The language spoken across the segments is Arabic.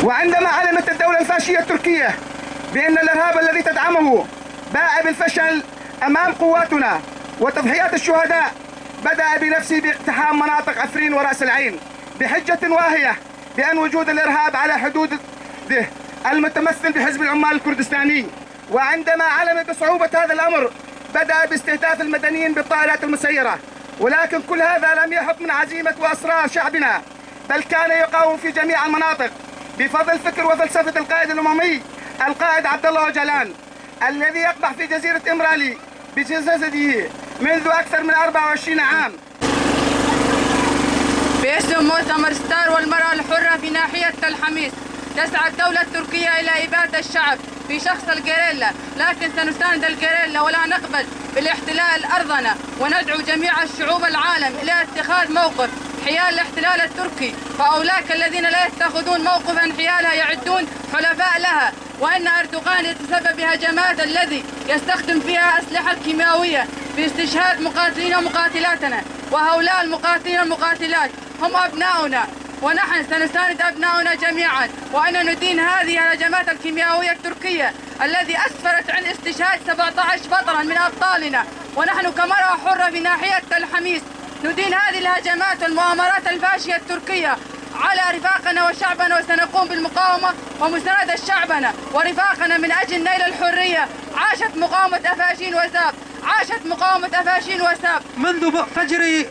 وعندما علمت الدولة الفاشية التركية بأن الإرهاب الذي تدعمه باء بالفشل أمام قواتنا وتضحيات الشهداء، بدأ بنفسه باقتحام مناطق عفرين ورأس العين بحجة واهية بأن وجود الإرهاب على حدوده المتمثل بحزب العمال الكردستاني. وعندما علم بصعوبة هذا الأمر بدأ باستهداف المدنيين بالطائرات المسيرة، ولكن كل هذا لم يحط من عزيمة وأصرار شعبنا، بل كان يقاوم في جميع المناطق بفضل فكر وفلسفة القائد الأممي القائد عبد الله أوجلان الذي يقبح في جزيرة إمرالي بجسده منذ أكثر من 24 عام. باسم مؤتمر ستار والمرأة الحرة في ناحية تل حميس، تسعى الدولة التركية إلى إبادة الشعب في شخص الجيريلا، لكن سنساند الجيريلا ولا نقبل بالاحتلال أرضنا، وندعو جميع الشعوب العالم إلى اتخاذ موقف حيال الاحتلال التركي، فأولاك الذين لا يتخذون موقفا حيالها يعدون حلفاء لها، وأن أردوغان يتسبب بهجمات الذي يستخدم فيها أسلحة كيميائية في استشهاد مقاتلين ومقاتلاتنا، وهؤلاء المقاتلين والمقاتلات هم أبناؤنا، ونحن سنساند أبناؤنا جميعا، وأن ندين هذه الهجمات الكيميائية التركية الذي أسفرت عن استشهاد 17 بطلا من أبطالنا، ونحن كمرأة حرة في ناحية تل حميس ندين هذه الهجمات والمؤامرات الفاشية التركية على رفاقنا وشعبنا، وسنقوم بالمقاومة ومساندة شعبنا ورفاقنا من أجل نيل الحرية. عاشت مقاومة أفاشين وساب، عاشت مقاومة أفاشين وساب منذ فجر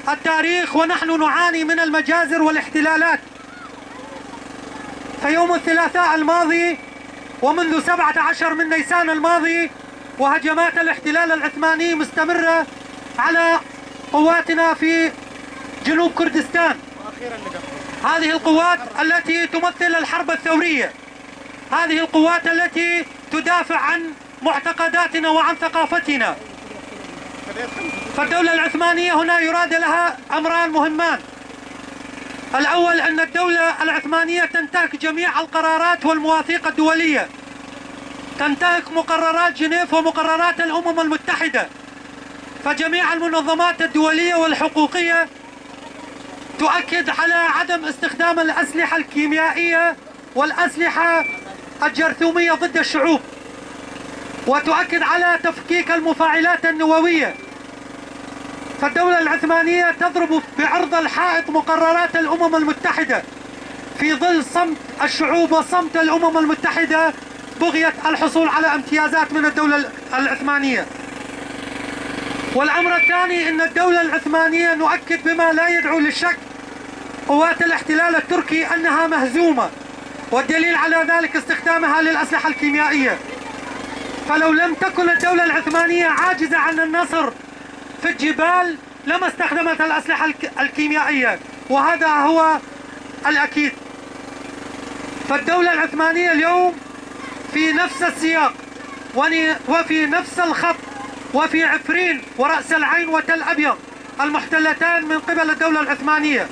التاريخ، ونحن نعاني من المجازر والاحتلالات. فيوم الثلاثاء الماضي ومنذ 17 من نيسان الماضي وهجمات الاحتلال العثماني مستمرة على قواتنا في جنوب كردستان. هذه القوات التي تمثل الحرب الثورية، هذه القوات التي تدافع عن معتقداتنا وعن ثقافتنا. فالدولة العثمانية هنا يراد لها أمران مهمان. الأول أن الدولة العثمانية تنتهك جميع القرارات والمواثيق الدولية، تنتهك مقررات جنيف ومقررات الأمم المتحدة، فجميع المنظمات الدولية والحقوقية تؤكد على عدم استخدام الأسلحة الكيميائية والأسلحة الجرثومية ضد الشعوب، وتؤكد على تفكيك المفاعلات النووية. فالدولة العثمانية تضرب بعرض الحائط مقررات الأمم المتحدة في ظل صمت الشعوب وصمت الأمم المتحدة بغية الحصول على امتيازات من الدولة العثمانية. والأمر الثاني أن الدولة العثمانية نؤكد بما لا يدعو للشك قوات الاحتلال التركي أنها مهزومة، والدليل على ذلك استخدامها للأسلحة الكيميائية. فلو لم تكن الدولة العثمانية عاجزة عن النصر في الجبال لما استخدمت الأسلحة الكيميائية، وهذا هو الأكيد. فالدولة العثمانية اليوم في نفس السياق وفي نفس الخط، وفي عفرين ورأس العين وتل أبيض المحتلتان من قبل الدولة العثمانية.